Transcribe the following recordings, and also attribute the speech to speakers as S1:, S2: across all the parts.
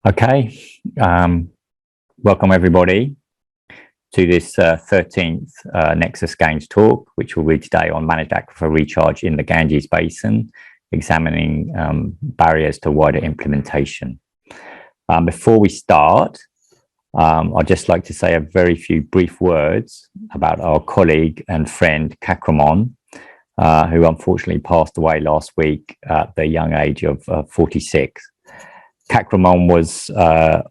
S1: Okay, welcome everybody to this 13th NEXUS Gains talk, which will be today on managed aquifer recharge in the Ganges Basin, examining barriers to wider implementation. Before we start, I'd just like to say a very few brief words about our colleague and friend Kakramon, who unfortunately passed away last week at the young age of 46. Kakramon was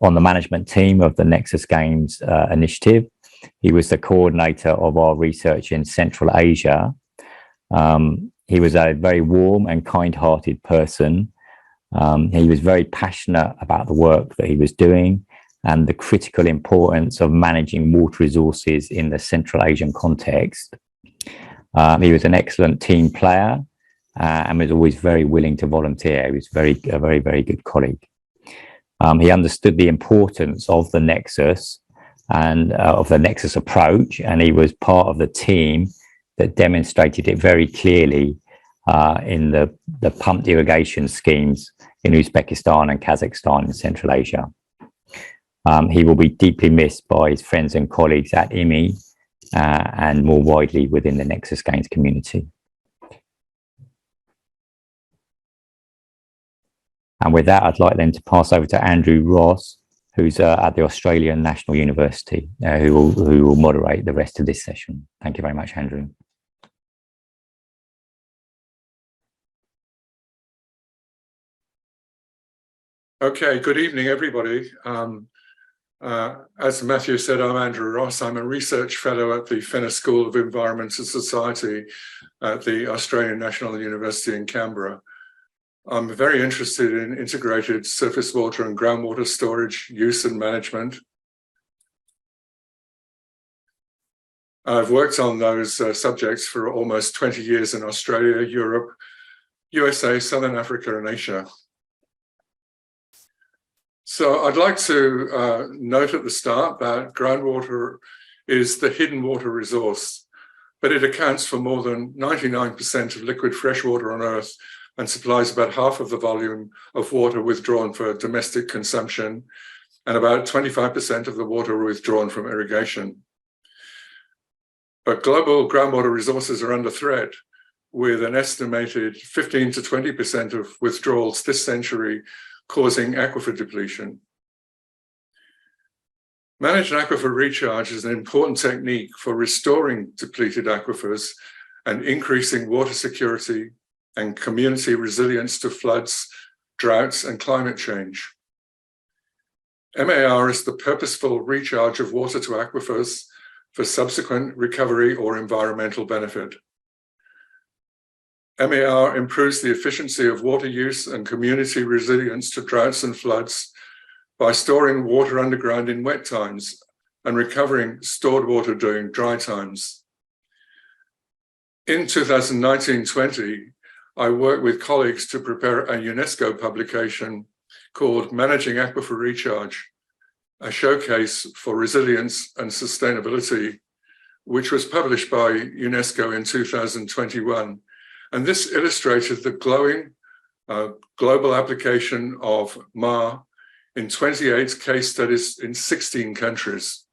S1: on the management team of the NEXUS Gains initiative. He was the coordinator of our research in Central Asia. He was a very warm and kind-hearted person. He was very passionate about the work that he was doing and the critical importance of managing water resources in the Central Asian context. He was an excellent team player and was always very willing to volunteer. He was a very good colleague. He understood the importance of the Nexus and of the Nexus approach, and he was part of the team that demonstrated it very clearly in the pumped irrigation schemes in Uzbekistan and Kazakhstan in Central Asia. He will be deeply missed by his friends and colleagues at IMI and more widely within the NEXUS Gains community. And with that, I'd like then to pass over to Andrew Ross, who's at the Australian National University, who will moderate the rest of this session. Thank you very much, Andrew.
S2: Okay, good evening, everybody. As Matthew said, I'm Andrew Ross. I'm a research fellow at the Fenner School of Environment and Society at the Australian National University in Canberra. I'm very interested in integrated surface water and groundwater storage, use and management. I've worked on those subjects for almost 20 years in Australia, Europe, USA, Southern Africa, and Asia. So I'd like to note at the start that groundwater is the hidden water resource, but it accounts for more than 99% of liquid freshwater on Earth and supplies about half of the volume of water withdrawn for domestic consumption and about 25% of the water withdrawn from irrigation. But global groundwater resources are under threat, with an estimated 15 to 20% of withdrawals this century causing aquifer depletion. Managed aquifer recharge is an important technique for restoring depleted aquifers and increasing water security and community resilience to floods, droughts, and climate change. MAR is the purposeful recharge of water to aquifers for subsequent recovery or environmental benefit. MAR improves the efficiency of water use and community resilience to droughts and floods by storing water underground in wet times and recovering stored water during dry times. In 2019-20, I worked with colleagues to prepare a UNESCO publication called Managing Aquifer Recharge, a showcase for resilience and sustainability, which was published by UNESCO in 2021. And this illustrated the glowing global application of MAR in 28 case studies in 16 countries.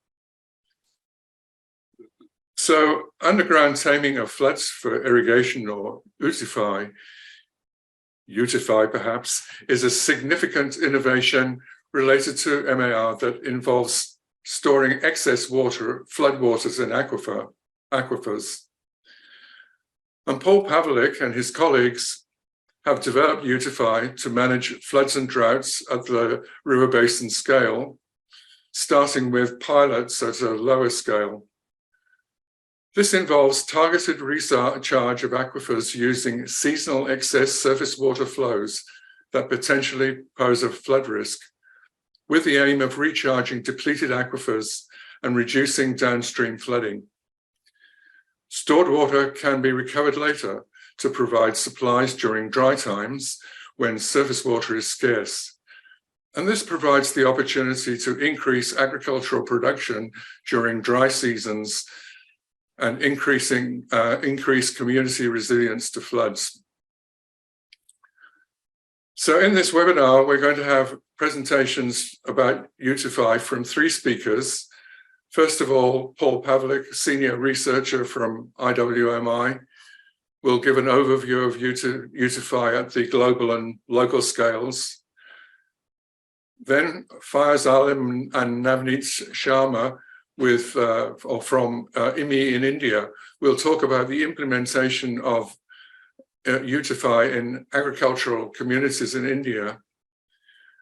S2: So underground taming of floods for irrigation, or UTFI perhaps, is a significant innovation related to MAR that involves storing excess water, floodwaters in aquifers. And Paul Pavlik and his colleagues have developed UTFI to manage floods and droughts at the river basin scale, starting with pilots at a lower scale. This involves targeted recharge of aquifers using seasonal excess surface water flows that potentially pose a flood risk, with the aim of recharging depleted aquifers and reducing downstream flooding. Stored water can be recovered later to provide supplies during dry times when surface water is scarce. And this provides the opportunity to increase agricultural production during dry seasons and increase community resilience to floods. So in this webinar, we're going to have presentations about UTFI from 3 speakers. First of all, Paul Pavlik, senior researcher from IWMI, will give an overview of UTFI at the global and local scales. Then Faiz Alim and Navneet Sharma from IMI in India will talk about the implementation of UTFI in agricultural communities in India.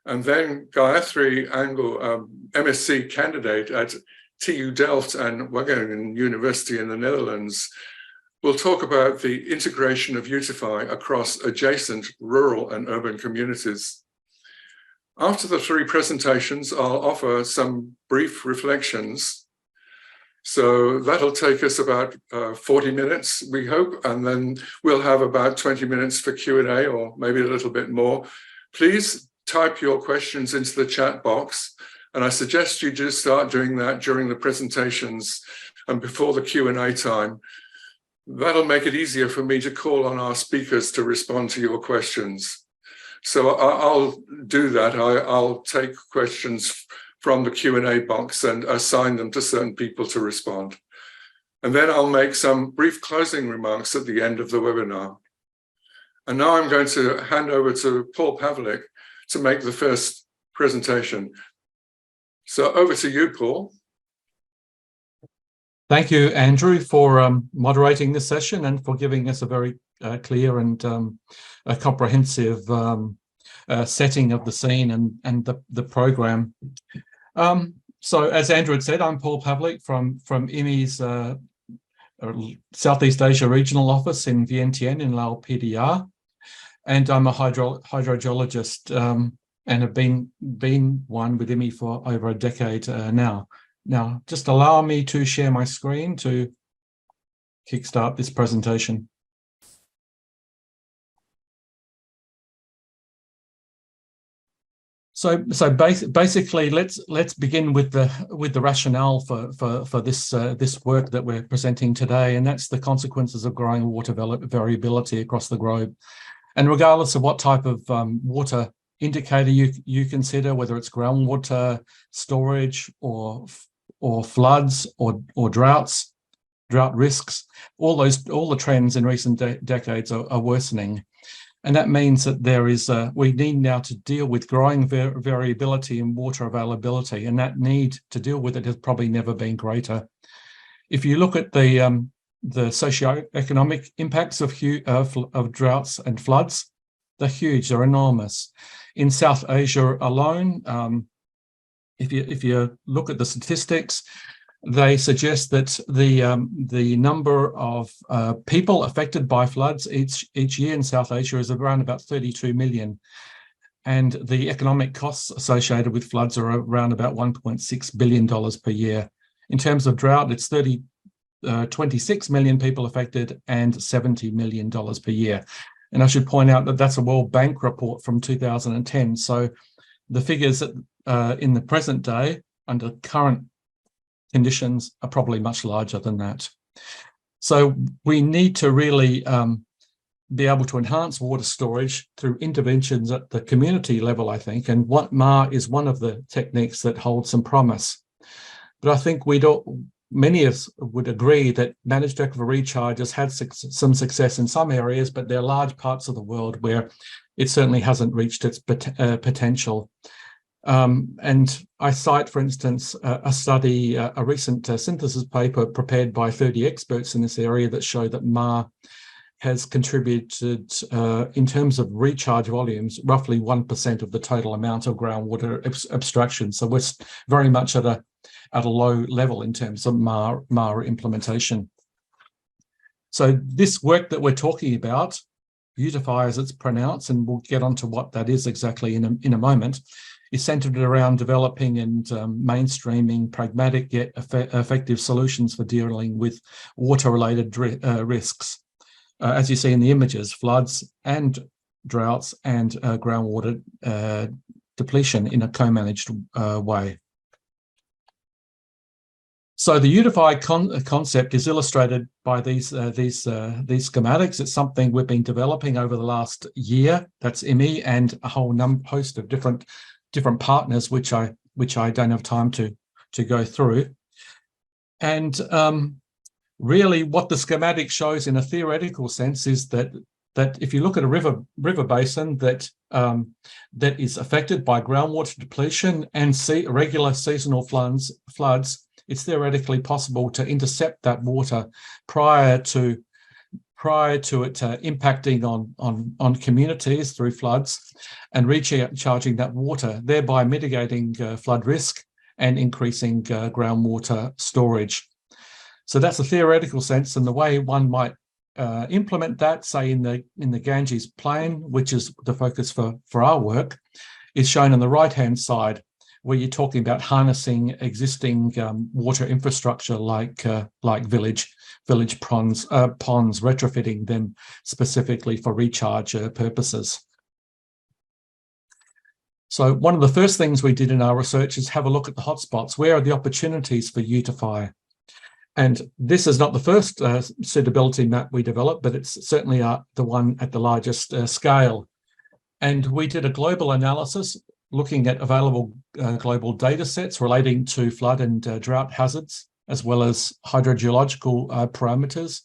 S2: And then Gayatri Angel, MSc candidate at TU Delft and Wageningen University in the Netherlands, will talk about the integration of UTFI across adjacent rural and urban communities. After the 3 presentations, I'll offer some brief reflections. So that'll take us about 40 minutes, we hope, and then we'll have about 20 minutes for Q&A or maybe a little bit more. Please type your questions into the chat box, and I suggest you just start doing that during the presentations and before the Q&A time. That'll make it easier for me to call on our speakers to respond to your questions. So I'll do that. I'll take questions from the Q&A box and assign them to certain people to respond. And then I'll make some brief closing remarks at the end of the webinar. And now I'm going to hand over to Paul Pavlik to make the first presentation. So over to you, Paul.
S3: Thank you, Andrew, for moderating this session and for giving us a very clear and a comprehensive setting of the scene and the program. So as Andrew had said, I'm Paul Pavlik from IMI's Southeast Asia Regional Office in Vientiane in Lao PDR, and I'm a hydrogeologist and have been one with IMI for over a decade now. Now, just allow me to share my screen to kickstart this presentation. So basically, let's begin with the rationale for this work that we're presenting today, and that's the consequences of growing water variability across the globe. And regardless of what type of water indicator you consider, whether it's groundwater storage or floods or droughts, drought risks, all the trends in recent decades are worsening. And that means that we need now to deal with growing variability in water availability, and that need to deal with it has probably never been greater. If you look at the socio-economic impacts of droughts and floods, they're huge, they're enormous. In South Asia alone, if you look at the statistics, they suggest that the number of people affected by floods each year in South Asia is around about 32 million. And the economic costs associated with floods are around about $1.6 billion per year. In terms of drought, it's 26 million people affected and $70 million per year. And I should point out that that's a World Bank report from 2010. So the figures in the present day, under current conditions, are probably much larger than that. So we need to really be able to enhance water storage through interventions at the community level, I think, and what MAR is one of the techniques that holds some promise. But I think many of us would agree that managed aquifer recharge has had some success in some areas, but there are large parts of the world where it certainly hasn't reached its potential. And I cite, for instance, a study, a recent synthesis paper prepared by 30 experts in this area that show that MAR has contributed, in terms of recharge volumes, roughly 1% of the total amount of groundwater abstraction. So we're very much at a low level in terms of MAR implementation. So this work that we're talking about, UTFI as it's pronounced, and we'll get onto what that is exactly in a moment, is centered around developing and mainstreaming pragmatic yet effective solutions for dealing with water-related risks. As you see in the images, floods and droughts and groundwater depletion in a co-managed way. So the UTFI concept is illustrated by these schematics. It's something we've been developing over the last year. That's IMI and a whole host of different partners, which I don't have time to go through. And really, what the schematic shows in a theoretical sense is that if you look at a river basin that is affected by groundwater depletion and regular seasonal floods, it's theoretically possible to intercept that water prior to it impacting on communities through floods and recharging that water, thereby mitigating flood risk and increasing groundwater storage. So that's a theoretical sense, and the way one might implement that, say in the Ganges Plain, which is the focus for our work, is shown on the right-hand side, where you're talking about harnessing existing water infrastructure like village ponds, retrofitting them specifically for recharge purposes. So one of the first things we did in our research is have a look at the hotspots. Where are the opportunities for UTFI? And this is not the first suitability map we developed, but it's certainly the one at the largest scale. And we did a global analysis looking at available global data sets relating to flood and drought hazards, as well as hydrogeological parameters.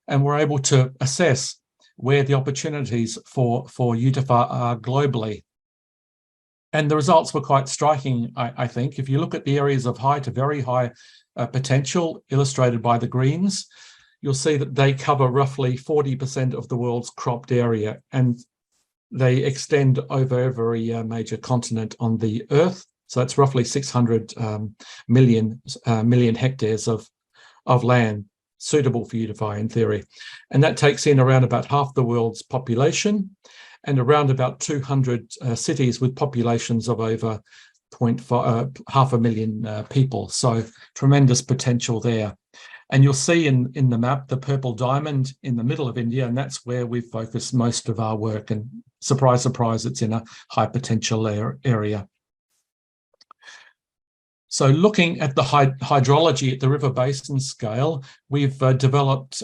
S3: And we're able to assess where the opportunities for UTFI are globally. And the results were quite striking, I think. If you look at the areas of high to very high potential illustrated by the greens, you'll see that they cover roughly 40% of the world's cropped area, and they extend over every major continent on the Earth. So that's roughly 600 million hectares of land suitable for UTFI in theory. And that takes in around about half the world's population and around about 200 cities with populations of over 500,000 people. So tremendous potential there. And you'll see in the map the purple diamond in the middle of India, and that's where we've focused most of our work. And surprise, surprise, it's in a high potential area. So looking at the hydrology at the river basin scale, we've developed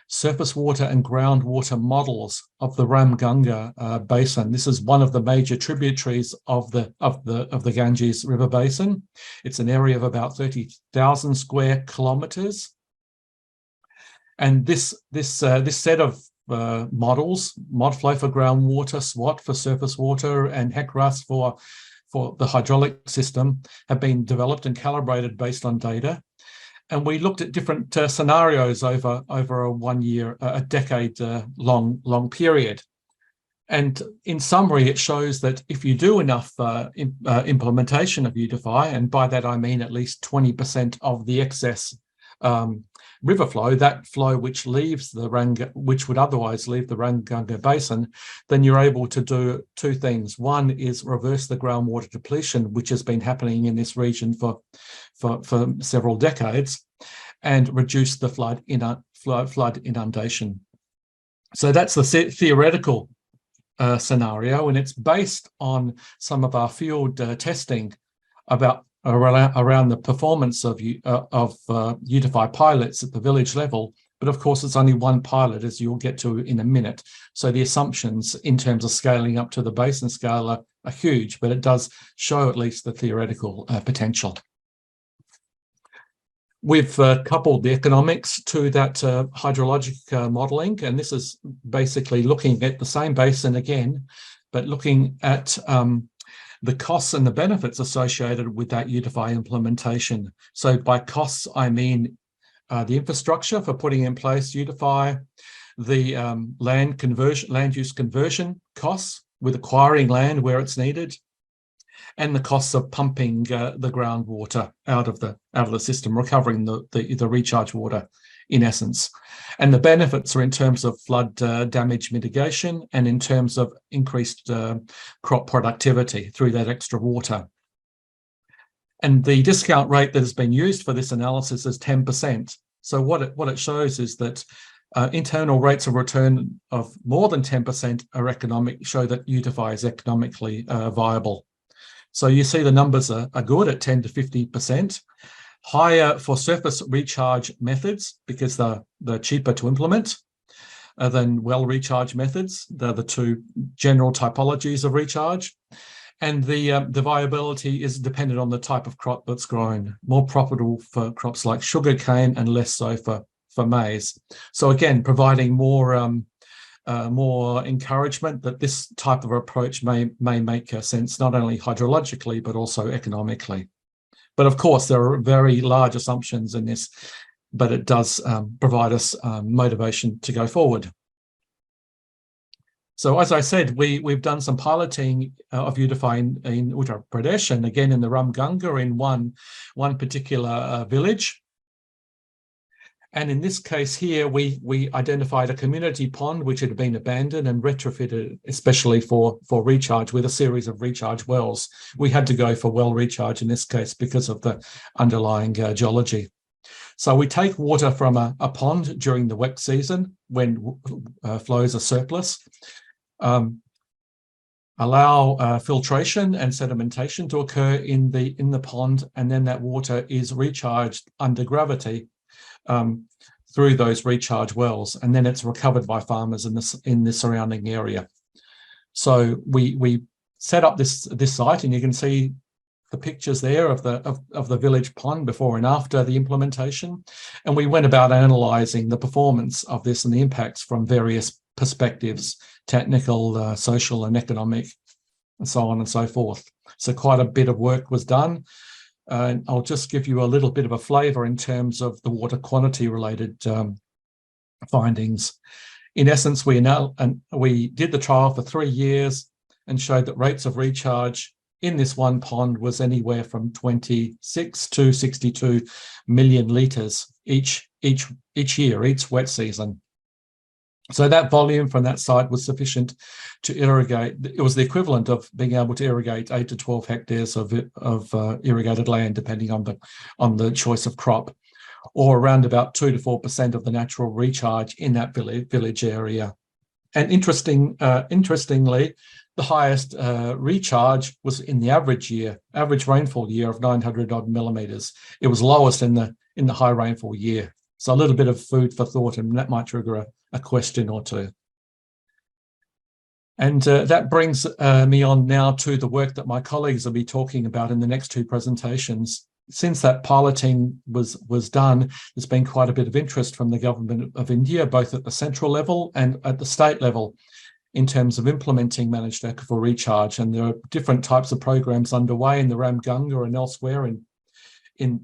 S3: surface water and groundwater models of the Ramganga basin. This is one of the major tributaries of the Ganges River Basin. It's an area of about 30,000 square kilometers. And this set of models, ModFlow for groundwater, SWAT for surface water, and HECRAS for the hydraulic system, have been developed and calibrated based on data. And we looked at different scenarios over a 1 year, a decade long period. And in summary, it shows that if you do enough implementation of UTFI, and by that I mean at least 20% of the excess river flow, that flow which would otherwise leave the Ramganga Basin, then you're able to do two things. One is reverse the groundwater depletion, which has been happening in this region for several decades, and reduce the flood inundation. So that's the theoretical scenario, and it's based on some of our field testing around the performance of UTFI pilots at the village level. But of course, it's only one pilot, as you'll get to in a minute. So the assumptions in terms of scaling up to the basin scale are huge, but it does show at least the theoretical potential. We've coupled the economics to that hydrologic modelling, and this is basically looking at the same basin again, but looking at the costs and the benefits associated with that UTFI implementation. So by costs, I mean the infrastructure for putting in place UTFI, the land use conversion costs with acquiring land where it's needed, and the costs of pumping the groundwater out of the system, recovering the recharge water in essence. And the benefits are in terms of flood damage mitigation and in terms of increased crop productivity through that extra water. And the discount rate that has been used for this analysis is 10%. So what it shows is that internal rates of return of more than 10% show that UTFI is economically viable. So you see the numbers are good at 10 to 50%. higher for surface recharge methods because they're cheaper to implement than well recharge methods. They're the two general typologies of recharge. And the viability is dependent on the type of crop that's grown. More profitable for crops like sugarcane and less so for maize. So again, providing more encouragement that this type of approach may make sense not only hydrologically but also economically. But of course, there are very large assumptions in this, but it does provide us motivation to go forward. So as I said, we've done some piloting of UTFI in Uttar Pradesh, and again in the Ramganga in one particular village. And in this case here, we identified a community pond which had been abandoned and retrofitted, especially for recharge, with a series of recharge wells. We had to go for well recharge in this case because of the underlying geology. So we take water from a pond during the wet season when flows are surplus, allow filtration and sedimentation to occur in the pond, and then that water is recharged under gravity through those recharge wells, and then it's recovered by farmers in the surrounding area. So we set up this site, and you can see the pictures there of the village pond before and after the implementation, and we went about analysing the performance of this and the impacts from various perspectives: technical, social, and economic, and so on and so forth. So quite a bit of work was done. And I'll just give you a little bit of a flavour in terms of the water quantity related findings. In essence, we did the trial for 3 years and showed that rates of recharge in this one pond was anywhere from 26 to 62 million litres each year, each wet season. So that volume from that site was sufficient to irrigate. It was the equivalent of being able to irrigate 8 to 12 hectares of irrigated land, depending on the choice of crop, or around about 2 to 4% of the natural recharge in that village area. And interestingly, the highest recharge was in the average rainfall year of 900 odd millimetres. It was lowest in the high rainfall year. So a little bit of food for thought, and that might trigger a question or two. And that brings me on now to the work that my colleagues will be talking about in the next two presentations. Since that piloting was done, there's been quite a bit of interest from the government of India, both at the central level and at the state level, in terms of implementing managed aquifer recharge. And there are different types of programs underway in the Ramganga and elsewhere in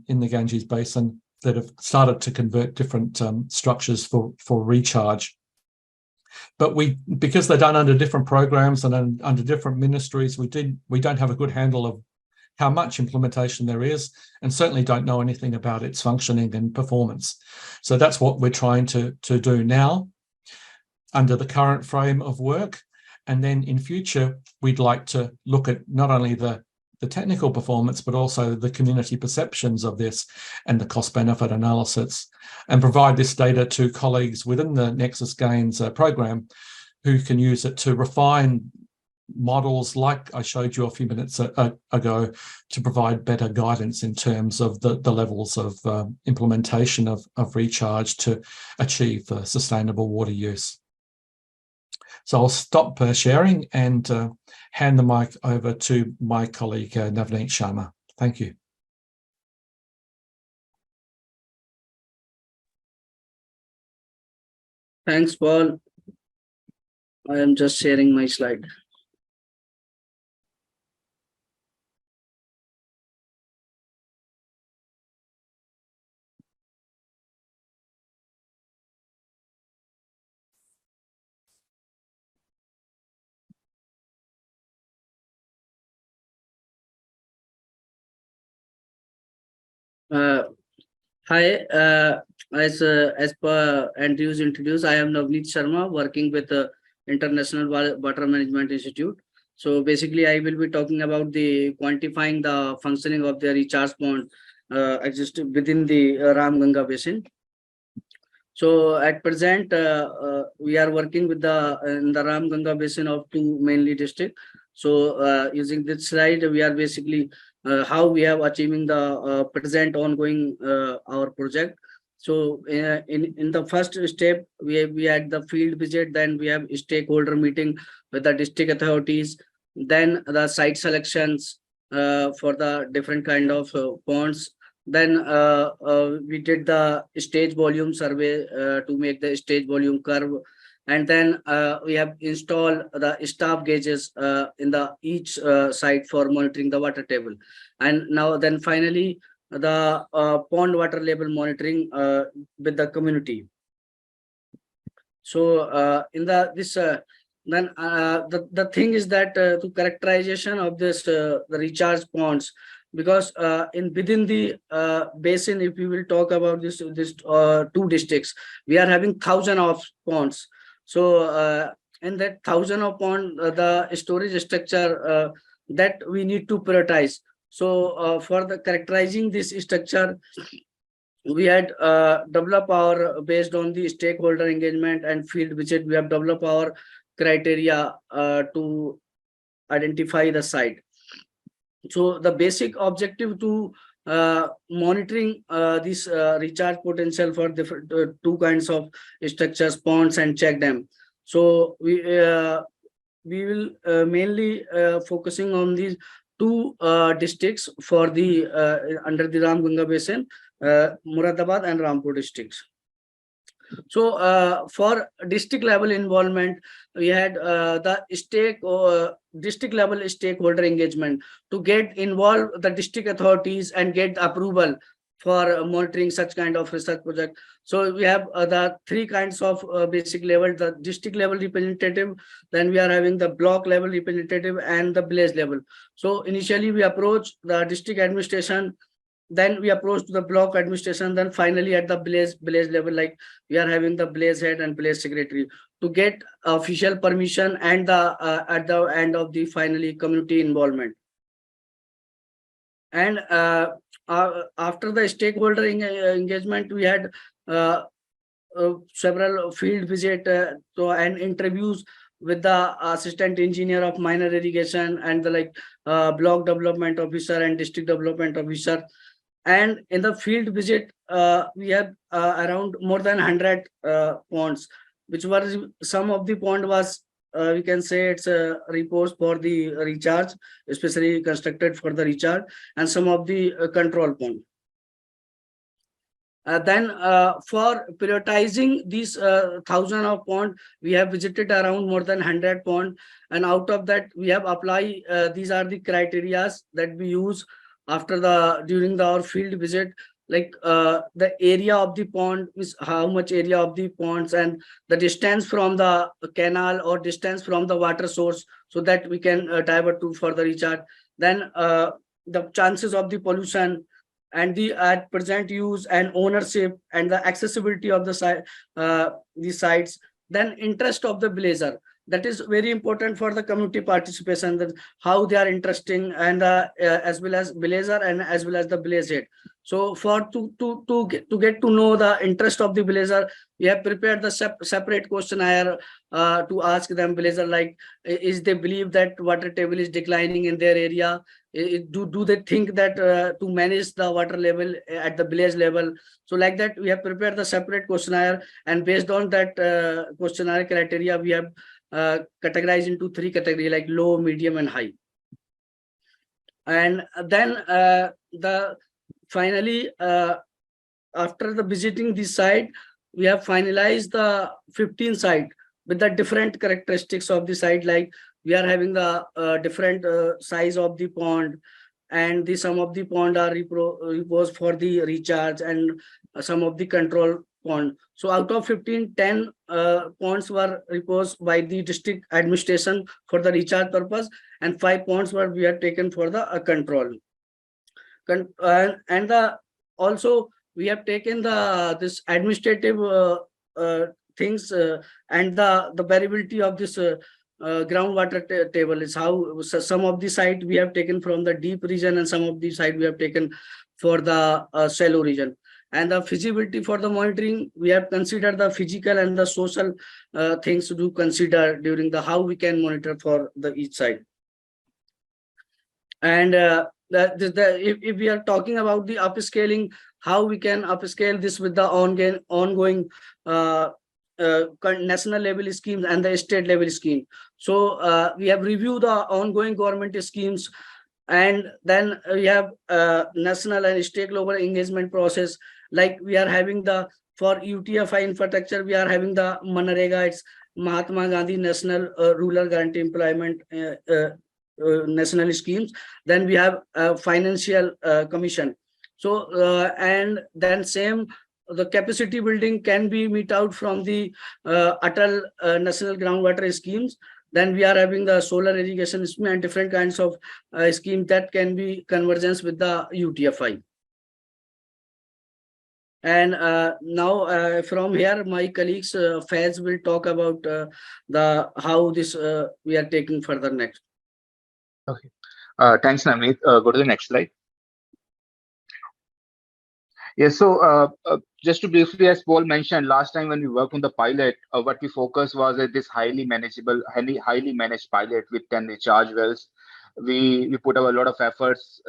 S3: the Ganges Basin that have started to convert different structures for recharge. But because they're done under different programs and under different ministries, we don't have a good handle of how much implementation there is, and certainly don't know anything about its functioning and performance. So that's what we're trying to do now under the current frame of work. And then in future, we'd like to look at not only the technical performance, but also the community perceptions of this and the cost-benefit analysis, and provide this data to colleagues within the NEXUS Gains program who can use it to refine models like I showed you a few minutes ago to provide better guidance in terms of the levels of implementation of recharge to achieve sustainable water use. So I'll stop sharing and hand the mic over to my colleague, Navneet Sharma. Thank you.
S4: Thanks, Paul. I am just sharing my slide. Hi, as per Andrew's introduced, I am Navneet Sharma, working with the International Water Management Institute. So basically, I will be talking about the quantifying the functioning of the recharge pond existed within the Ramganga Basin. So at present, we are working with in the Ramganga Basin of two mainly districts. So using this slide, we are basically how we have achieving the present ongoing our project. So in the first step, we had the field visit, then we have stakeholder meeting with the district authorities, then the site selections for the different kind of ponds. Then we did the stage volume survey to make the stage volume curve, and then we have installed the staff gauges in the each site for monitoring the water table. And now then finally the pond water level monitoring with the community. So in this then the thing is that to characterization of this the recharge ponds, because in within the basin, if we will talk about this two districts, we are having 1,000 of ponds. So in that 1,000 of pond, the storage structure that we need to prioritize. So for the characterizing this structure, we had developed our, based on the stakeholder engagement and field visit, we have developed our criteria to identify the site. So the basic objective to monitoring this recharge potential for different two kinds of structures, ponds and check dam. So we will mainly focusing on these two districts for the under the Ram Ganga Basin, Muradabad and Rampur districts. So for district level involvement, we had the district level stakeholder engagement to get involved the district authorities and get approval for monitoring such kind of research project. So we have the three kinds of basic level: the district level representative, then we are having the block level representative and the village level. So initially we approach the district administration, then we approach to the block administration, then finally at the village level, like we are having the village head and village secretary to get official permission and the at the end of the finally community involvement. And after the stakeholder engagement, we had several field visit and interviews with the assistant engineer of minor irrigation and the block development officer and district development officer. And in the field visit, we have around more than 100 ponds, which was some of the pond was we can say it's a repose for the recharge, especially constructed for the recharge, and some of the control pond. Then for prioritizing these 1,000 of pond, we have visited around more than 100 pond, and out of that we have applied these are the criterias that we use after during our field visit, like the area of the pond is how much area of the ponds and the distance from the canal or distance from the water source, so that we can divert to further recharge. Then the chances of the pollution and the at present use and ownership and the accessibility of the site, the sites. Then interest of the villager, that is very important for the community participation, that how they are interesting, and as well as villager and as well as the village head. So for to get to know the interest of the villager, we have prepared the separate questionnaire to ask them villager, like is they believe that water table is declining in their area, do they think that to manage the water level at the village level. So like that we have prepared the separate questionnaire, and based on that questionnaire criteria, we have categorized into three categories, like low, medium and high. And then finally after the visiting this site, we have finalized the 15 site with the different characteristics of the site, like we are having the different size of the pond, and some of the pond are reposed for the recharge, and some of the control pond. So out of 15, 10 ponds were reposed by the district administration for the recharge purpose, and 5 ponds were we had taken for the control. And also we have taken this administrative things and the variability of this groundwater table is how some of the site we have taken from the deep region, and some of the site we have taken for the shallow region. And the feasibility for the monitoring, we have considered the physical and the social things to consider during the how we can monitor for the each site. And if we are talking about the upscaling, how we can upscale this with the ongoing national level schemes and the state level scheme. So we have reviewed the ongoing government schemes, and then we have national and stakeholder engagement process. Like we are having the, for UTFI infrastructure, we are having the Manrega, it's Mahatma Gandhi National Rural Guarantee Employment national schemes. Then we have financial commission. So and then same, the capacity building can be meet out from the Atal national groundwater schemes. Then we are having the solar irrigation scheme and different kinds of schemes that can be convergence with the UTFI. And now from here, my colleagues Faiz will talk about the how this we are taking further next.
S5: Okay. Thanks, Navneet. Go to the next slide. Yes, so just to briefly, as Paul mentioned, last time when we worked on the pilot, what we focused was at this highly manageable, highly managed pilot with 10 recharge wells. We put a lot of efforts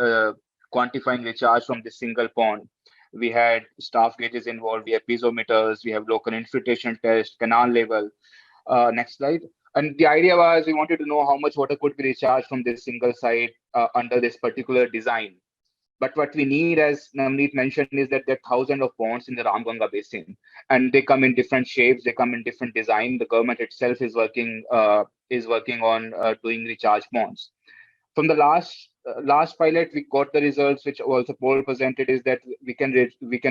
S5: quantifying recharge from this single pond. We had staff gauges involved, we have piezometers, we have local infiltration test, canal level. Next slide. And the idea was we wanted to know how much water could be recharged from this single site under this particular design. But what we need, as Navneet mentioned, is that there are thousands of ponds in the Ramganga Basin, and they come in different shapes, they come in different design. The government itself is working on doing recharge ponds. From the last pilot, we got the results, which also Paul presented, is that we can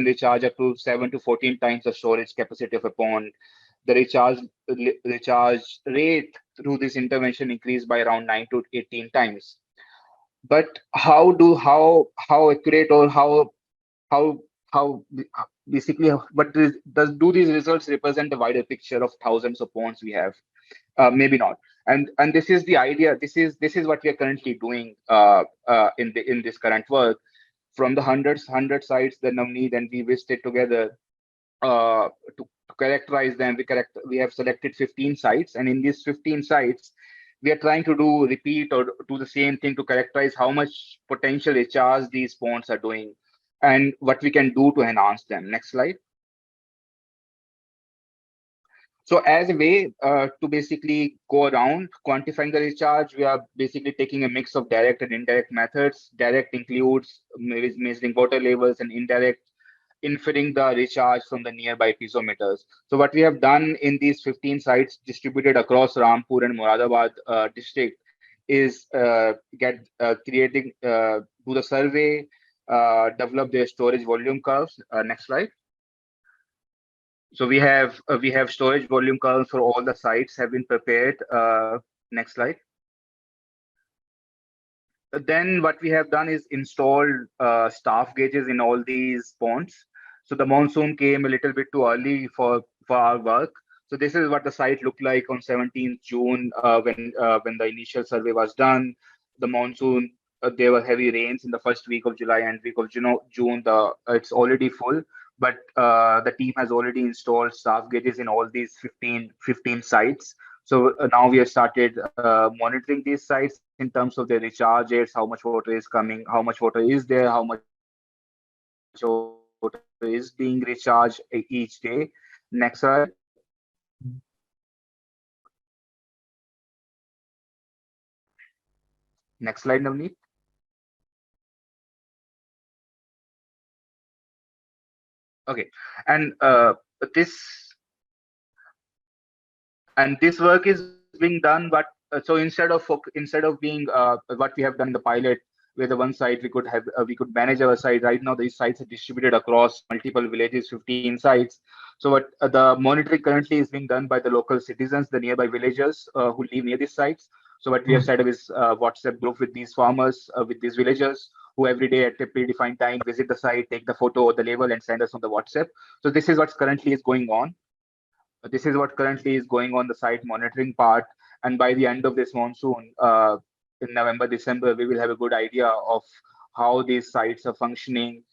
S5: recharge up to 7 to 14 times the storage capacity of a pond. The recharge rate through this intervention increased by around 9 to 18 times. But how accurate or how basically, but do these results represent the wider picture of thousands of ponds we have? Maybe not. And this is the idea. This is what we are currently doing in this current work. From the 100 sites that Navneet and we visited together to characterize them, we have selected 15 sites, and in these 15 sites, we are trying to repeat or do the same thing to characterize how much potential recharge these ponds are doing and what we can do to enhance them. Next slide. So as a way to basically go around quantifying the recharge, we are basically taking a mix of direct and indirect methods. Direct includes measuring water levels, and indirect inferring the recharge from the nearby piezometers. So what we have done in these 15 sites distributed across Rampur and Moradabad district is do the survey, develop their storage volume curves. Next slide. So we have storage volume curves for all the sites have been prepared. Next slide. Then what we have done is installed staff gauges in all these ponds. So the monsoon came a little bit too early for our work. So this is what the site looked like on 17th June when the initial survey was done. The monsoon, there were heavy rains in the first week of July and week of June. It's already full, but the team has already installed staff gauges in all these 15 sites. So now we have started monitoring these sites in terms of their recharge rates, how much water is coming, how much water is there, how much water is being recharged each day. Next slide. Next slide, Navneet. Okay, and this work is being done, but so instead of being what we have done in the pilot, where the one site we could manage our site. Right now, these sites are distributed across multiple villages, 15 sites. So what the monitoring currently is being done by the local citizens, the nearby villagers who live near these sites. So what we have set up is a WhatsApp group with these farmers, with these villagers, who every day at a predefined time visit the site, take the photo or the label, and send us on the WhatsApp. So this is what's currently is going on. This is what currently is going on the site monitoring part. And by the end of this monsoon, in November, December, we will have a good idea of how these sites are functioning,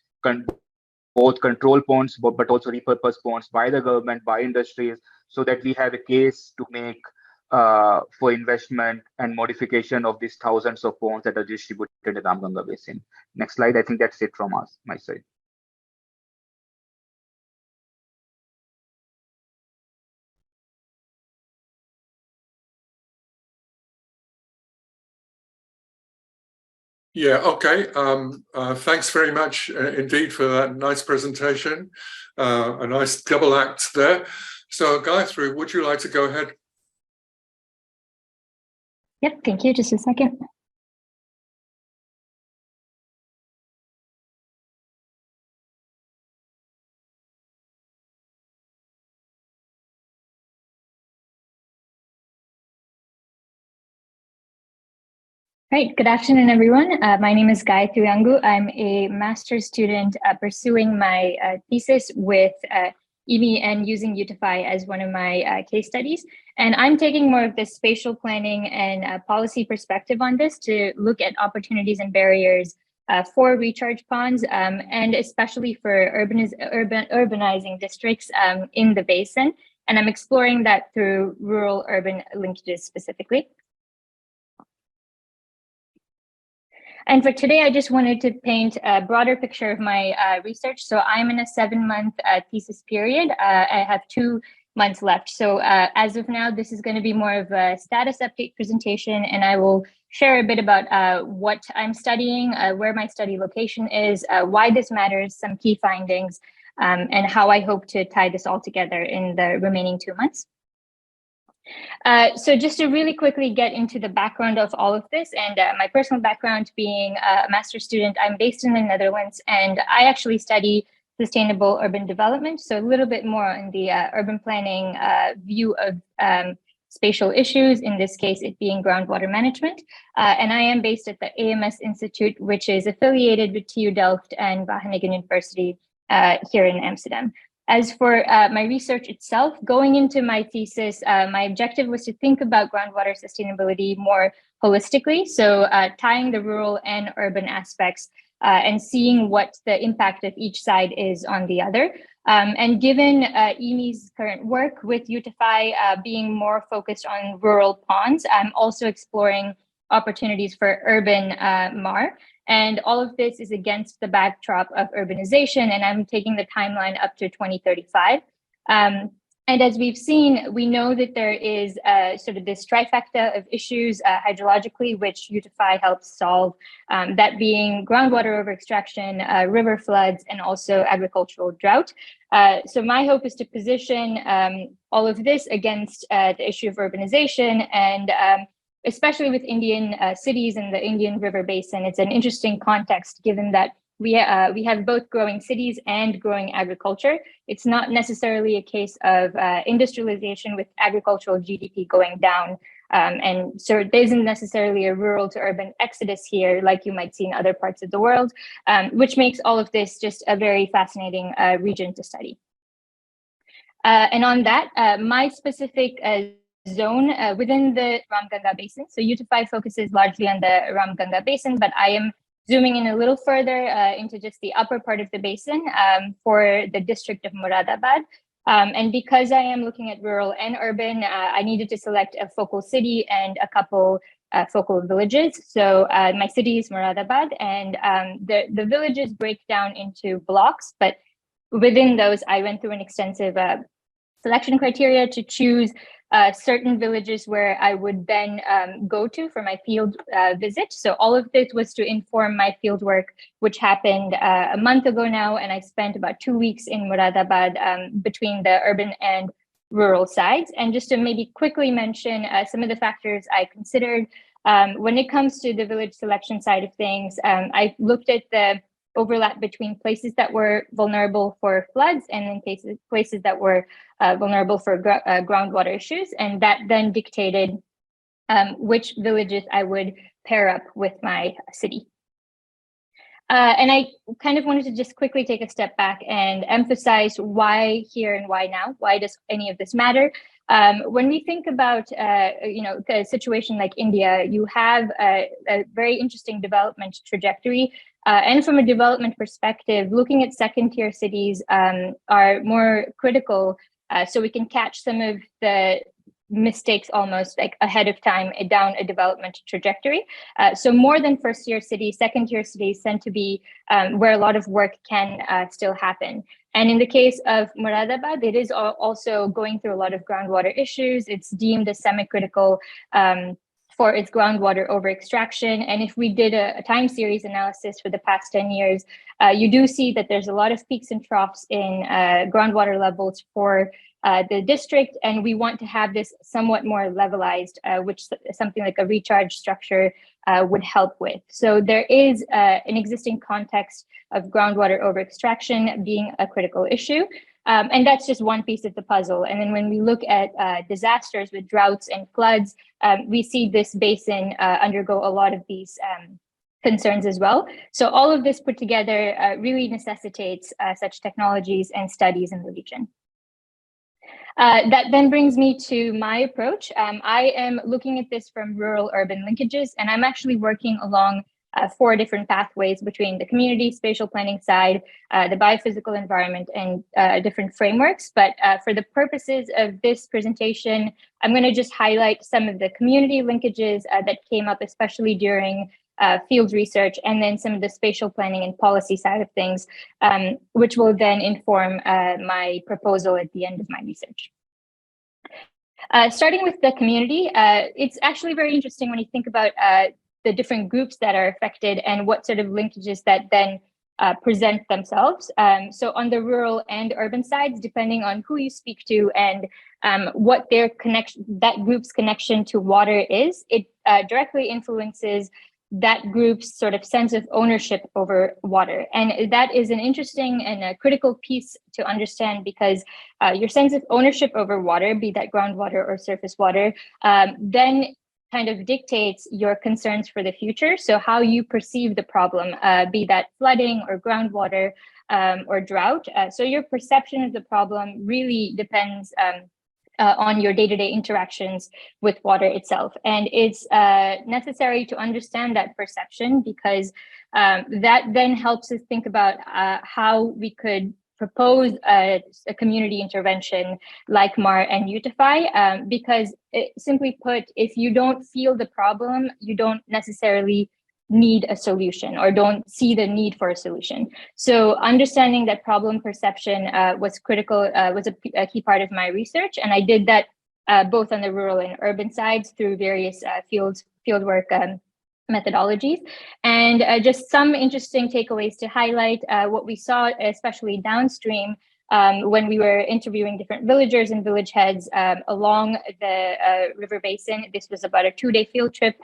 S5: both control ponds, but also repurposed ponds by the government, by industries, so that we have a case to make for investment and modification of these thousands of ponds that are distributed in the Ramganga Basin. Next slide. I think that's it from my side.
S2: Yeah, okay. Thanks very much indeed for that nice presentation. A nice double act there. So Gayatri, would you like to go ahead?
S6: Yep, thank you. Just a second. Right, good afternoon, everyone. My name is Gayatri Angu. I'm a master's student pursuing my thesis with EME and using UTFI as one of my case studies. And I'm taking more of this spatial planning and policy perspective on this to look at opportunities and barriers for recharge ponds, and especially for urbanizing districts in the basin. And I'm exploring that through rural-urban linkages specifically. And for today, I just wanted to paint a broader picture of my research. So I'm in a 7-month thesis period. I have 2 months left. So as of now, this is going to be more of a status update presentation, and I will share a bit about what I'm studying, where my study location is, why this matters, some key findings, and how I hope to tie this all together in the remaining 2 months. So just to really quickly get into the background of all of this, and my personal background being a master's student, I'm based in the Netherlands, and I actually study sustainable urban development. So a little bit more on the urban planning view of spatial issues, in this case, it being groundwater management. And I am based at the AMS Institute, which is affiliated with TU Delft and Wageningen University here in Amsterdam. As for my research itself, going into my thesis, my objective was to think about groundwater sustainability more holistically. So tying the rural and urban aspects and seeing what the impact of each side is on the other. And given EME's current work with UTFI being more focused on rural ponds, I'm also exploring opportunities for urban MAR. And all of this is against the backdrop of urbanization, and I'm taking the timeline up to 2035. And as we've seen, we know that there is sort of this trifecta of issues hydrologically, which UTFI helps solve, that being groundwater over-extraction, river floods, and also agricultural drought. So my hope is to position all of this against the issue of urbanization, and especially with Indian cities and the Indian River Basin. It's an interesting context given that we have both growing cities and growing agriculture. It's not necessarily a case of industrialization with agricultural GDP going down. And so there isn't necessarily a rural to urban exodus here like you might see in other parts of the world, which makes all of this just a very fascinating region to study. And on that, my specific zone within the Ramganga Basin. So UTFI focuses largely on the Ramganga Basin, but I am zooming in a little further into just the upper part of the basin for the district of Moradabad. And because I am looking at rural and urban, I needed to select a focal city and a couple focal villages. So my city is Moradabad, and the villages break down into blocks, but within those, I went through an extensive selection criteria to choose certain villages where I would then go to for my field visit. So all of this was to inform my field work, which happened a month ago now, and I spent about 2 weeks in Moradabad between the urban and rural sides. And just to maybe quickly mention some of the factors I considered when it comes to the village selection side of things, I looked at the overlap between places that were vulnerable for floods and then places that were vulnerable for groundwater issues. And that then dictated which villages I would pair up with my city. And I kind of wanted to just quickly take a step back and emphasize why here and why now. Why does any of this matter? When we think about a situation like India, you have a very interesting development trajectory. And from a development perspective, looking at second-tier cities are more critical, so we can catch some of the mistakes almost like ahead of time down a development trajectory. So more than first-tier cities, second-tier cities tend to be where a lot of work can still happen. And in the case of Moradabad, it is also going through a lot of groundwater issues. It's deemed as semi-critical for its groundwater over extraction. And if we did a time series analysis for the past 10 years, you do see that there's a lot of peaks and troughs in groundwater levels for the district, and we want to have this somewhat more levelized, which something like a recharge structure would help with. So there is an existing context of groundwater over extraction being a critical issue. And that's just one piece of the puzzle. And then when we look at disasters with droughts and floods, we see this basin undergo a lot of these concerns as well. So all of this put together really necessitates such technologies and studies in the region. That then brings me to my approach. I am looking at this from rural-urban linkages, and I'm actually working along 4 different pathways between the community spatial planning side, the biophysical environment, and different frameworks. But for the purposes of this presentation, I'm going to just highlight some of the community linkages that came up, especially during field research, and then some of the spatial planning and policy side of things, which will then inform my proposal at the end of my research. Starting with the community, it's actually very interesting when you think about the different groups that are affected and what sort of linkages that then present themselves. So on the rural and urban sides, depending on who you speak to and what their connection, that group's connection to water is, it directly influences that group's sort of sense of ownership over water. And that is an interesting and a critical piece to understand, because your sense of ownership over water, be that groundwater or surface water, then kind of dictates your concerns for the future. So how you perceive the problem, be that flooding or groundwater or drought. So your perception of the problem really depends on your day-to-day interactions with water itself. And it's necessary to understand that perception, because that then helps us think about how we could propose a community intervention like MAR and UTFI, because simply put, if you don't feel the problem, you don't necessarily need a solution or don't see the need for a solution. So understanding that problem perception was critical, was a key part of my research. And I did that both on the rural and urban sides through various fieldwork methodologies. And just some interesting takeaways to highlight what we saw, especially downstream, when we were interviewing different villagers and village heads along the river basin. This was about a 2-day field trip.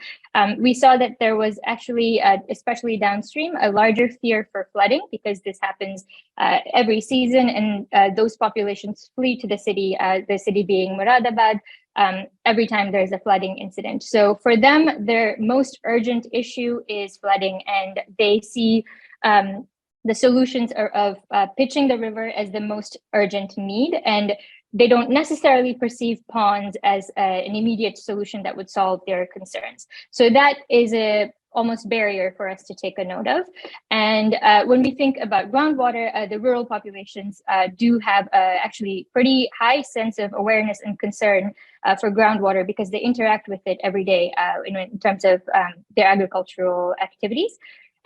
S6: We saw that there was actually, especially downstream, a larger fear for flooding, because this happens every season, and those populations flee to the city being Moradabad, every time there's a flooding incident. So for them, their most urgent issue is flooding, and they see the solutions of pitching the river as the most urgent need, and they don't necessarily perceive ponds as an immediate solution that would solve their concerns. So that is a almost barrier for us to take a note of. And when we think about groundwater, the rural populations do have actually pretty high sense of awareness and concern for groundwater, because they interact with it every day in terms of their agricultural activities.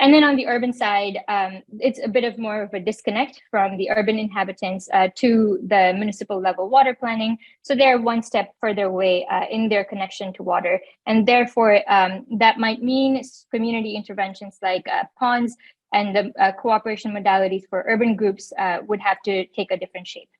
S6: And then on the urban side, it's a bit of more of a disconnect from the urban inhabitants to the municipal level water planning. So they're one step further away in their connection to water. And therefore, that might mean community interventions like ponds and the cooperation modalities for urban groups would have to take a different shape.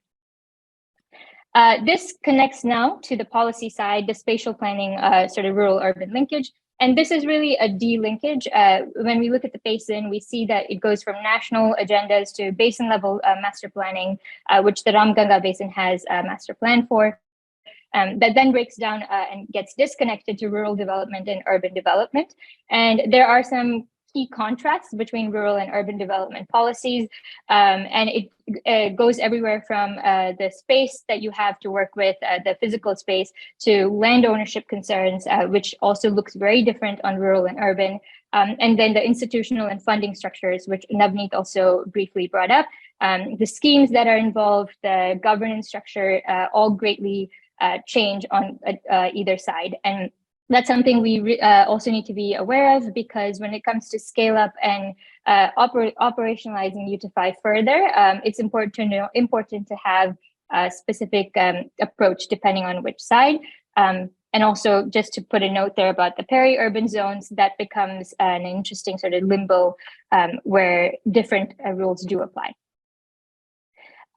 S6: This connects now to the policy side, the spatial planning sort of rural-urban linkage. And this is really a de-linkage. When we look at the basin, we see that it goes from national agendas to basin level master planning, which the Ramganga Basin has a master plan for, that then breaks down and gets disconnected to rural development and urban development. And there are some key contrasts between rural and urban development policies. And it goes everywhere from the space that you have to work with, the physical space, to land ownership concerns, which also looks very different on rural and urban. And then the institutional and funding structures, which Navneet also briefly brought up. The schemes that are involved, the governance structure, all greatly change on either side. And that's something we also need to be aware of, because when it comes to scale up and operationalizing UTFI further, it's important to have a specific approach depending on which side. And also, just to put a note there about the peri-urban zones, that becomes an interesting sort of limbo where different rules do apply.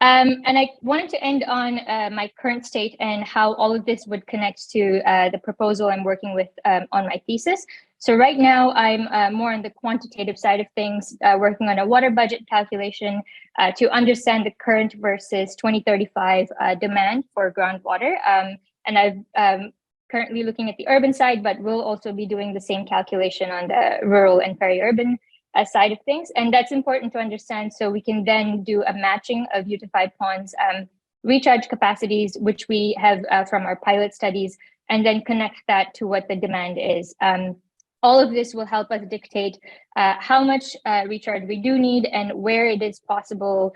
S6: And I wanted to end on my current state and how all of this would connect to the proposal I'm working with on my thesis. So right now, I'm more on the quantitative side of things, working on a water budget calculation to understand the current versus 2035 demand for groundwater. And I'm currently looking at the urban side, but we'll also be doing the same calculation on the rural and peri-urban side of things. And that's important to understand, so we can then do a matching of UTFI ponds recharge capacities, which we have from our pilot studies, and then connect that to what the demand is. All of this will help us dictate how much recharge we do need and where it is possible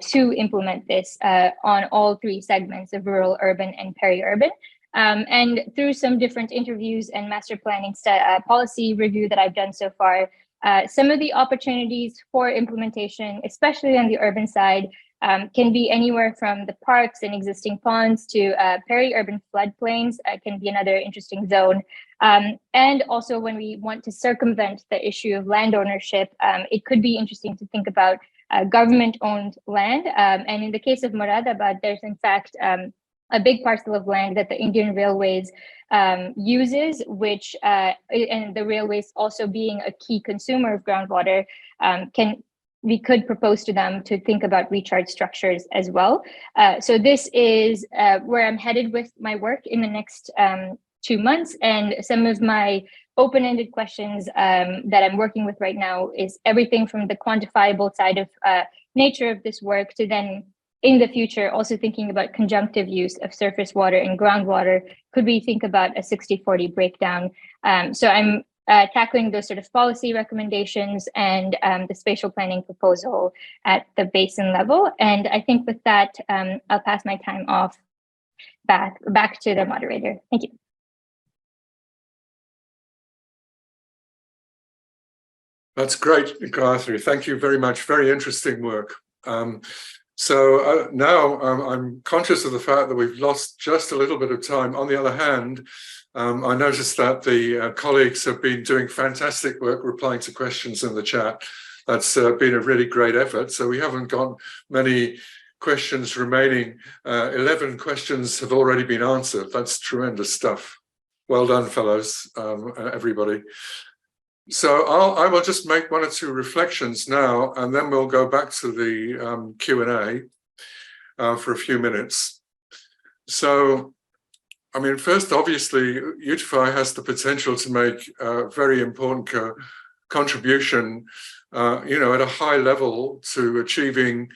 S6: to implement this on all three segments of rural, urban, and peri-urban. And through some different interviews and master planning policy review that I've done so far, some of the opportunities for implementation, especially on the urban side, can be anywhere from the parks and existing ponds to peri-urban floodplains can be another interesting zone. And also when we want to circumvent the issue of land ownership, it could be interesting to think about government-owned land. And in the case of Moradabad, there's in fact a big parcel of land that the Indian Railways uses, which, and the railways also being a key consumer of groundwater, we could propose to them to think about recharge structures as well. So this is where I'm headed with my work in the next 2 months. And some of my open-ended questions that I'm working with right now is everything from the quantifiable side of nature of this work to then in the future, also thinking about conjunctive use of surface water and groundwater. Could we think about a 60-40 breakdown? So I'm tackling those sort of policy recommendations and the spatial planning proposal at the basin level. And I think with that, I'll pass my time off back to the moderator. Thank you.
S2: That's great, Gayatri. Thank you very much. Very interesting work. So now I'm conscious of the fact that we've lost just a little bit of time. On the other hand, I noticed that the colleagues have been doing fantastic work replying to questions in the chat. That's been a really great effort. So we haven't got many questions remaining. 11 questions have already been answered. That's tremendous stuff. Well done, fellows, everybody. So I will just make 1 or 2 reflections now, and then we'll go back to the Q&A for a few minutes. So, I mean, first, obviously, UTFI has the potential to make a very important contribution, at a high level to achieving,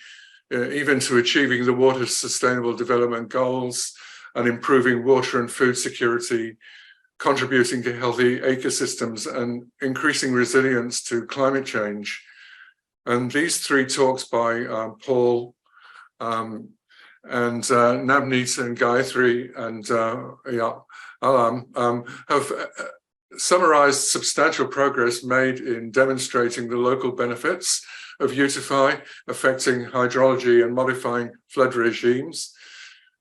S2: even to achieving the water sustainable development goals and improving water and food security, contributing to healthy ecosystems and increasing resilience to climate change. And these 3 talks by Paul and Navneet and Gayatri and Alam have summarized substantial progress made in demonstrating the local benefits of UTFI affecting hydrology and modifying flood regimes.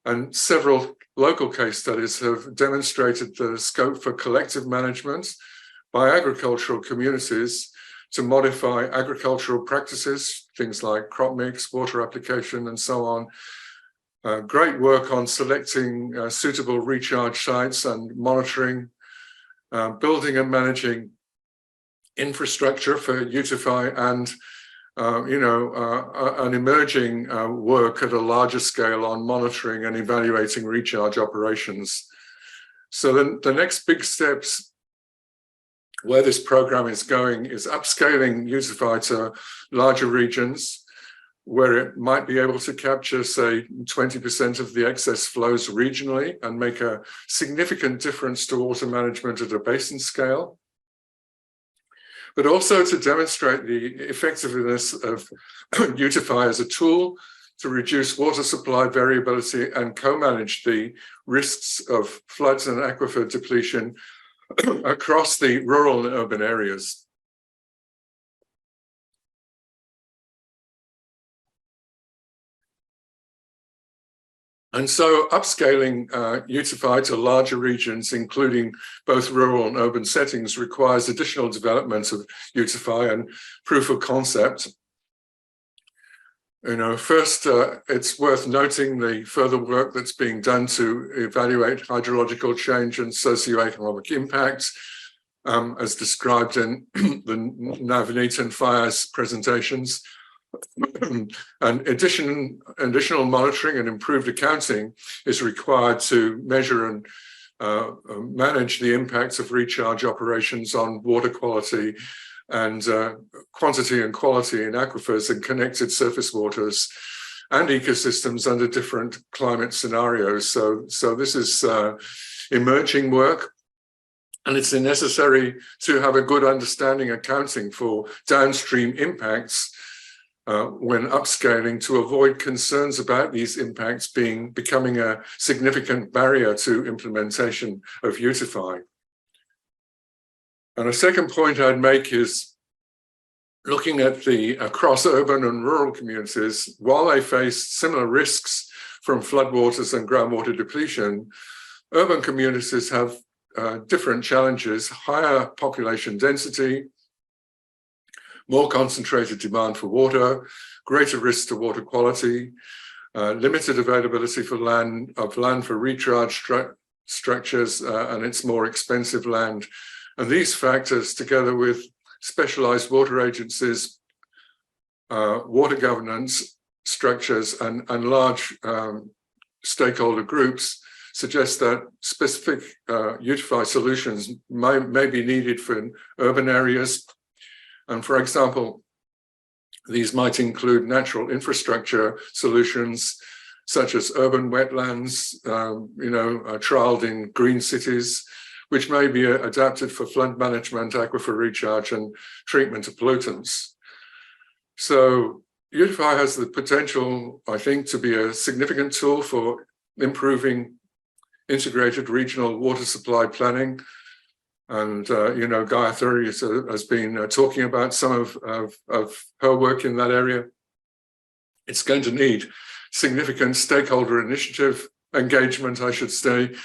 S2: And several local case studies have demonstrated the scope for collective management by agricultural communities to modify agricultural practices, things like crop mix, water application, and so on. Great work on selecting suitable recharge sites and monitoring, building and managing infrastructure for UTFI, and an emerging work at a larger scale on monitoring and evaluating recharge operations. So then the next big steps where this program is going is upscaling UTFI to larger regions where it might be able to capture, say, 20% of the excess flows regionally and make a significant difference to water management at a basin scale, but also to demonstrate the effectiveness of UTFI as a tool to reduce water supply variability and co-manage the risks of floods and aquifer depletion across the rural and urban areas. And so upscaling UTFI to larger regions, including both rural and urban settings, requires additional development of UTFI and proof of concept. First, it's worth noting the further work that's being done to evaluate hydrological change and socioeconomic impacts, as described in the Navneet and Fayez presentations. And additional monitoring and improved accounting is required to measure and manage the impacts of recharge operations on water quality and quantity and quality in aquifers and connected surface waters and ecosystems under different climate scenarios. So this is emerging work, and it's necessary to have a good understanding accounting for downstream impacts when upscaling, to avoid concerns about these impacts becoming a significant barrier to implementation of UTFI. And a second point I'd make is looking at across urban and rural communities, while they face similar risks from floodwaters and groundwater depletion, urban communities have different challenges: higher population density, more concentrated demand for water, greater risk to water quality, limited availability for land for recharge structures, and it's more expensive land. And these factors, together with specialized water agencies, water governance structures, and large stakeholder groups, suggest that specific UTFI solutions may be needed for urban areas. And for example, these might include natural infrastructure solutions such as urban wetlands, trialed in green cities, which may be adapted for flood management, aquifer recharge, and treatment of pollutants. So UTFI has the potential, I think, to be a significant tool for improving integrated regional water supply planning. And, Gayatri has been talking about some of her work in that area. It's going to need significant stakeholder engagement, I should say,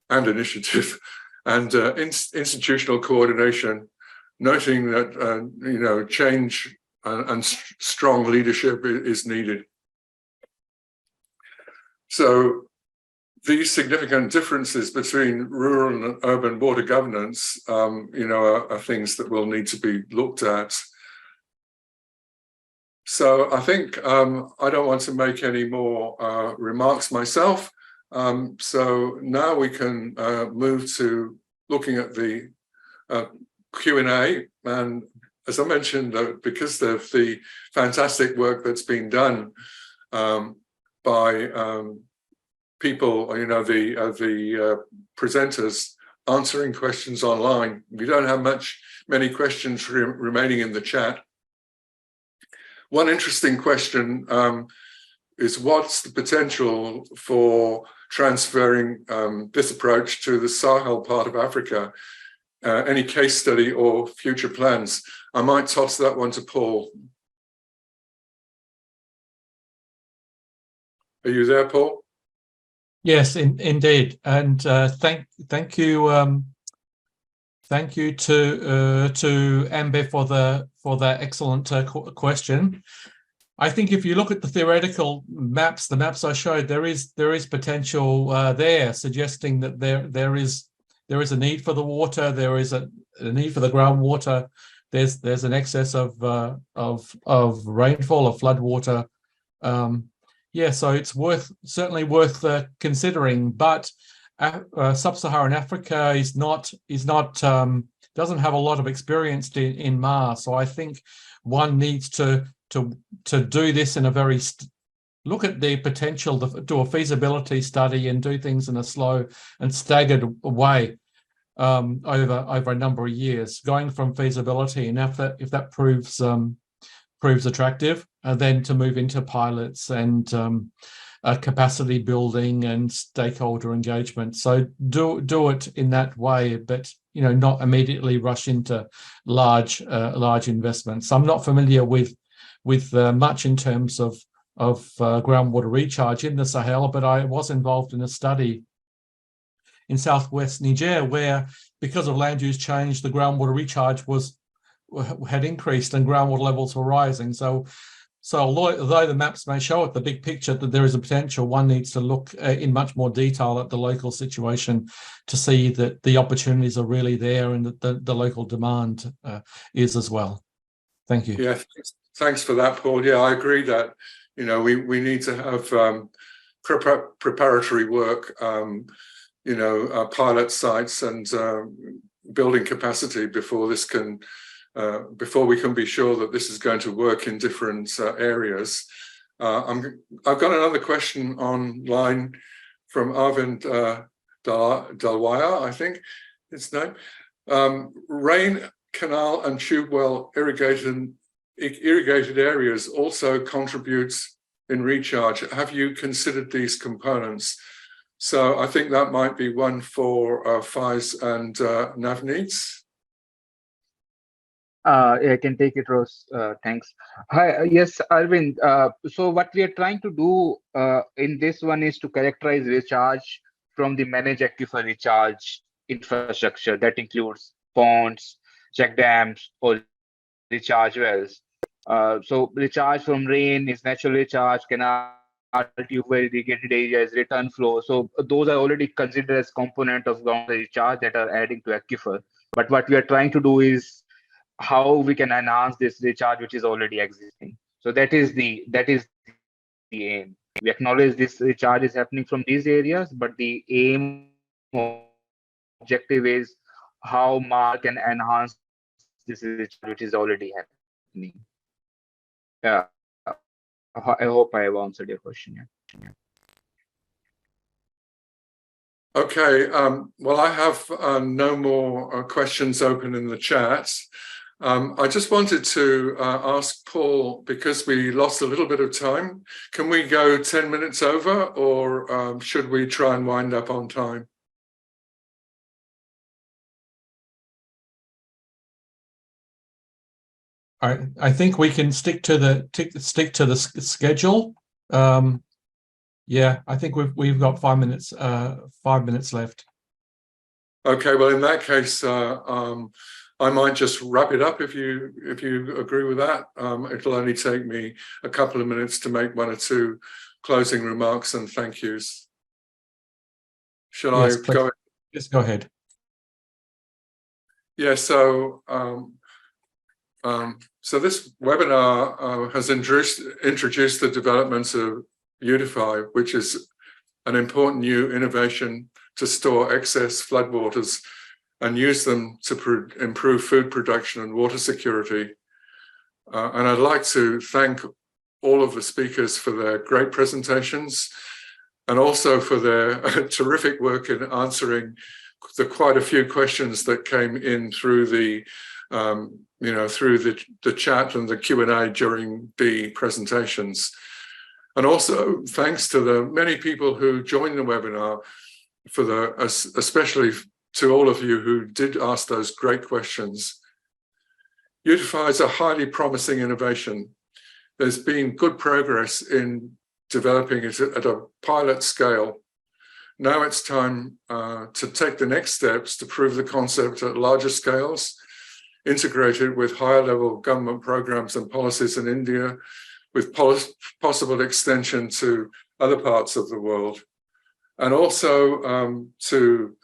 S2: and initiative, and institutional coordination, noting that, change and strong leadership is needed. So these significant differences between rural and urban water governance, are things that will need to be looked at. So I think I don't want to make any more remarks myself. So now we can move to looking at the Q&A. And as I mentioned, because of the fantastic work that's been done by people, the presenters answering questions online, we don't have many questions remaining in the chat. One interesting question is, what's the potential for transferring this approach to the Sahel part of Africa? Any case study or future plans? I might toss that one to Paul. Are you there, Paul?
S3: Yes, indeed, and thank you to Amber for that excellent question. I think if you look at the theoretical maps, the maps I showed, there is potential there, suggesting that there is a need for the water, there is a need for the groundwater. There's an excess of rainfall, of flood water. Yeah, so it's certainly worth considering. But sub-Saharan Africa doesn't have a lot of experience in MAR, so I think one needs to do this in a very look at the potential to do a feasibility study and do things in a slow and staggered way over a number of years, going from feasibility, and if that proves attractive, then to move into pilots and capacity building and stakeholder engagement. So do it in that way, but not immediately rush into large investments. I'm not familiar with much in terms of groundwater recharge in the Sahel, but I was involved in a study in southwest Niger where, because of land use change, the groundwater recharge had increased and groundwater levels were rising. So although the maps may show it, the big picture, that there is a potential, one needs to look in much more detail at the local situation to see that the opportunities are really there and that the local demand is as well. Thank you.
S2: Yeah, thanks for that, Paul. Yeah, I agree that we need to have preparatory work, pilot sites and building capacity before this can. Before we can be sure that this is going to work in different areas. I've got another question online from Arvind Dalwaya, I think his name. Rain, canal and tube well irrigated areas also contributes in recharge. Have you considered these components? So I think that might be one for Faiz and Navneet.
S5: I can take it, Rose. Thanks. Hi, yes, Arvind. So what we are trying to do in this one is to characterize recharge from the managed aquifer recharge infrastructure. That includes ponds, check dams, or recharge wells. So recharge from rain is natural recharge, canal, tube well irrigated areas, return flow. So those are already considered as component of ground recharge that are adding to aquifer. But what we are trying to do is how we can enhance this recharge which is already existing. So that is the aim. We acknowledge this recharge is happening from these areas, but the aim objective is how Mark can enhance this recharge which is already happening. Yeah, I hope I have answered your question. Yeah.
S2: Okay, well, I have no more questions open in the chat. I just wanted to ask Paul, because we lost a little bit of time, can we go 10 minutes over, or should we try and wind up on time?
S3: I think we can stick to the schedule. Yeah, I think we've got 5 minutes. 5 minutes left.
S2: Okay, well, in that case, I might just wrap it up if you agree with that. It'll only take me a couple of minutes to make one or two closing remarks and thank yous. Shall I go?
S3: Just go ahead.
S2: Yeah, so this webinar has introduced the development of UTFI, which is an important new innovation to store excess floodwaters and use them to improve food production and water security. And I'd like to thank all of the speakers for their great presentations and also for their terrific work in answering the quite a few questions that came in through the through the chat and the Q&A during the presentations. And also thanks to the many people who joined the webinar, especially to all of you who did ask those great questions. UTFI is a highly promising innovation. There's been good progress in developing it at a pilot scale. Now it's time to take the next steps to prove the concept at larger scales, integrated with higher level government programs and policies in India, with possible extension to other parts of the world, and also to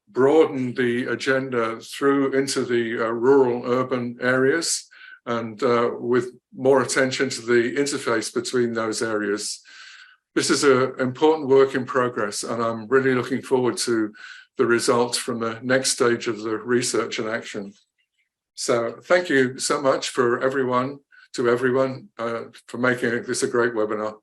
S2: broaden the agenda through into the rural urban areas, and with more attention to the interface between those areas. This is an important work in progress, and I'm really looking forward to the results from the next stage of the research and action. So thank you so much for everyone for making this a great webinar.